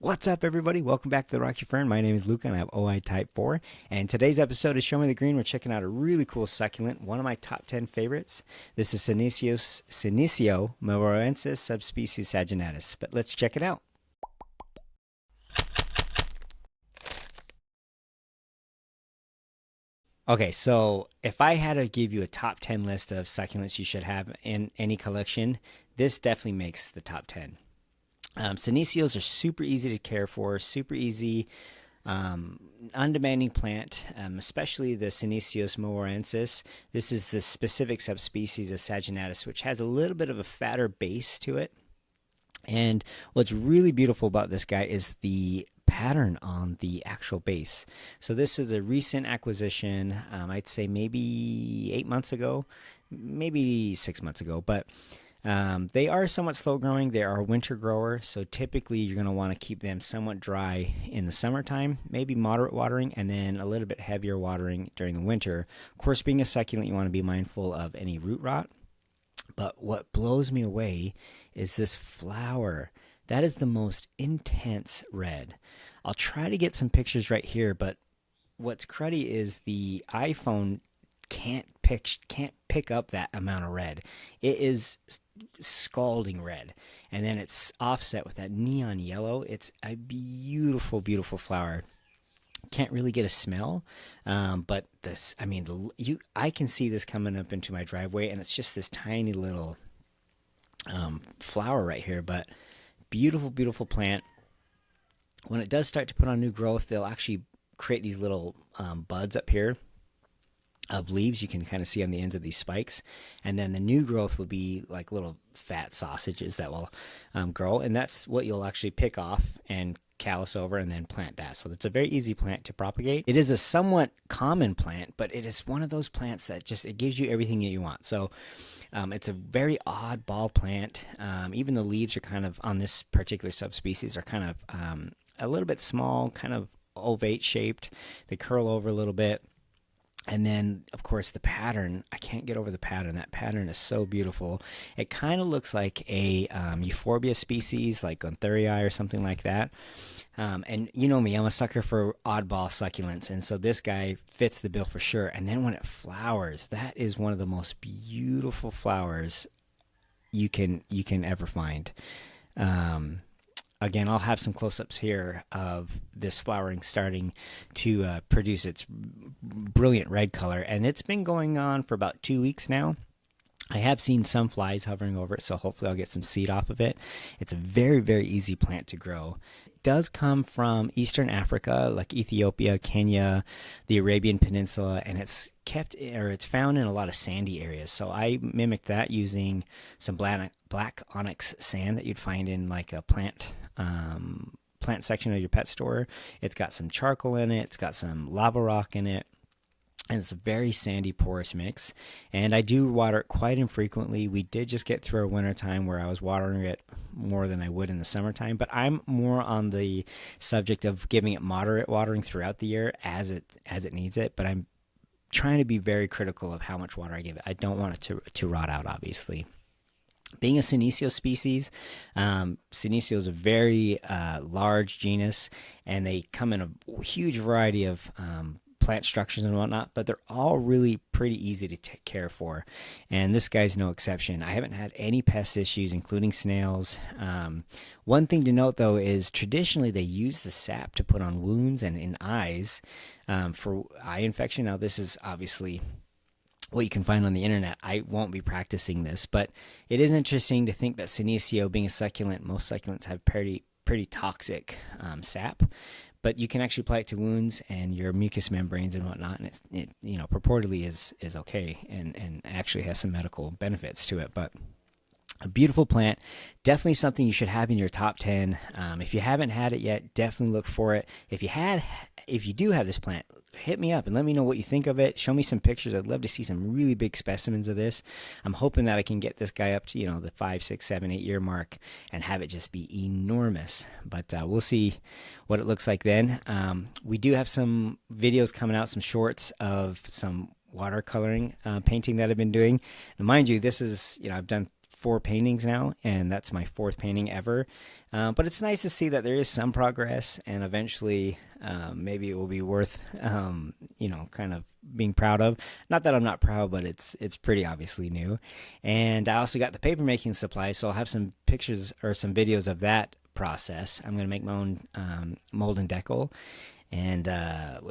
What's up, everybody? Welcome back to the Rocky Fern. My name is Luca, and I have OI Type 4. And today's episode is Show Me the Green. We're checking out a really cool succulent, one of my top 10 favorites. This is Senecio mweroensis subspecies Saginatus. But let's check it out. Okay, so if I had to give you a top 10 list of succulents you should have in any collection, this definitely makes the top 10. Senecios are super easy to care for, super easy, undemanding plant, especially the Senecios mweroensis. This is the specific subspecies of Saginatus, which has a little bit of a fatter base to it. And what's really beautiful about this guy is the pattern on the actual base. So this is a recent acquisition, I'd say maybe 8 months ago, maybe 6 months ago, but they are somewhat slow growing. They are a winter grower, so typically you're going to want to keep them somewhat dry in the summertime, maybe moderate watering, and then a little bit heavier watering during the winter. Of course, being a succulent, you want to be mindful of any root rot. But what blows me away is this flower. That is the most intense red. I'll try to get some pictures right here, but what's cruddy is the iPhone can't pick up that amount of red. It is scalding red, and then it's offset with that neon yellow. It's a beautiful, beautiful flower. Can't really get a smell, but this, I mean, I can see this coming up into my driveway, and it's just this tiny little flower right here. But beautiful, beautiful plant. When it does start to put on new growth, they'll actually create these little buds up here of leaves you can kind of see on the ends of these spikes, and then the new growth will be like little fat sausages that will grow, and that's what you'll actually pick off and callus over and then plant that. So it's a very easy plant to propagate. It is a somewhat common plant, but it is one of those plants that just, it gives you everything that you want. So it's a very oddball plant. Even the leaves are kind of, on this particular subspecies, are kind of a little bit small, kind of ovate shaped. They curl over a little bit. And then, of course, the pattern, I can't get over the pattern. That pattern is so beautiful. It kind of looks like a euphorbia species, like Gontharii or something like that. And you know me, I'm a sucker for oddball succulents. And so this guy fits the bill for sure. And then when it flowers, that is one of the most beautiful flowers you can ever find. Again, I'll have some close-ups here of this flowering starting to produce its brilliant red color. And it's been going on for about 2 weeks now. I have seen some flies hovering over it, so hopefully I'll get some seed off of it. It's a very, very easy plant to grow. It does come from Eastern Africa, like Ethiopia, Kenya, the Arabian Peninsula, and it's found in a lot of sandy areas. So I mimicked that using some black onyx sand that you'd find in like a plant section of your pet store. It's got some charcoal in it. It's got some lava rock in it. And it's a very sandy, porous mix. And I do water it quite infrequently. We did just get through a winter time where I was watering it more than I would in the summertime. But I'm more on the subject of giving it moderate watering throughout the year as it needs it. But I'm trying to be very critical of how much water I give it. I don't want it to rot out, obviously. Being a Senecio species, Senecio is a very large genus, and they come in a huge variety of plant structures and whatnot, but they're all really pretty easy to take care for, and this guy's no exception. I haven't had any pest issues, including snails. One thing to note, though, is traditionally they use the sap to put on wounds and in eyes for eye infection. Now, this is obviously what you can find on the internet. I won't be practicing this, but it is interesting to think that Senecio, being a succulent, most succulents have pretty toxic sap, but you can actually apply it to wounds and your mucous membranes and whatnot, and it purportedly is okay and actually has some medical benefits to it. But a beautiful plant, definitely something you should have in your top 10. If you haven't had it yet, definitely look for it. If you do have this plant, hit me up and let me know what you think of it. Show me some pictures. I'd love to see some really big specimens of this. I'm hoping that I can get this guy up to the 5, 6, 7, 8 year mark and have it just be enormous. But we'll see what it looks like then. We do have some videos coming out, some shorts of some watercoloring painting that I've been doing. Now, mind you, this is I've done 4 paintings now, and that's my 4th painting ever. But it's nice to see that there is some progress, and eventually maybe it will be worth, kind of being proud of. Not that I'm not proud, but it's pretty obviously new. And I also got the paper making supplies, so I'll have some pictures or some videos of that process. I'm going to make my own mold and decal. And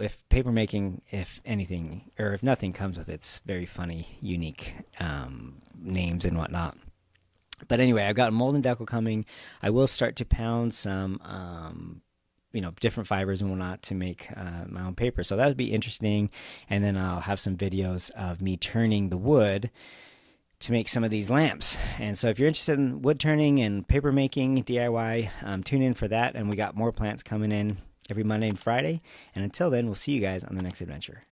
if paper making, if anything, or if nothing comes with it, it's very funny, unique names and whatnot. But anyway, I've got mold and decal coming. I will start to pound some, different fibers and whatnot to make my own paper. So that would be interesting. And then I'll have some videos of me turning the wood to make some of these lamps. And so if you're interested in wood turning and paper making DIY, tune in for that. And we got more plants coming in every Monday and Friday. And until then, we'll see you guys on the next adventure.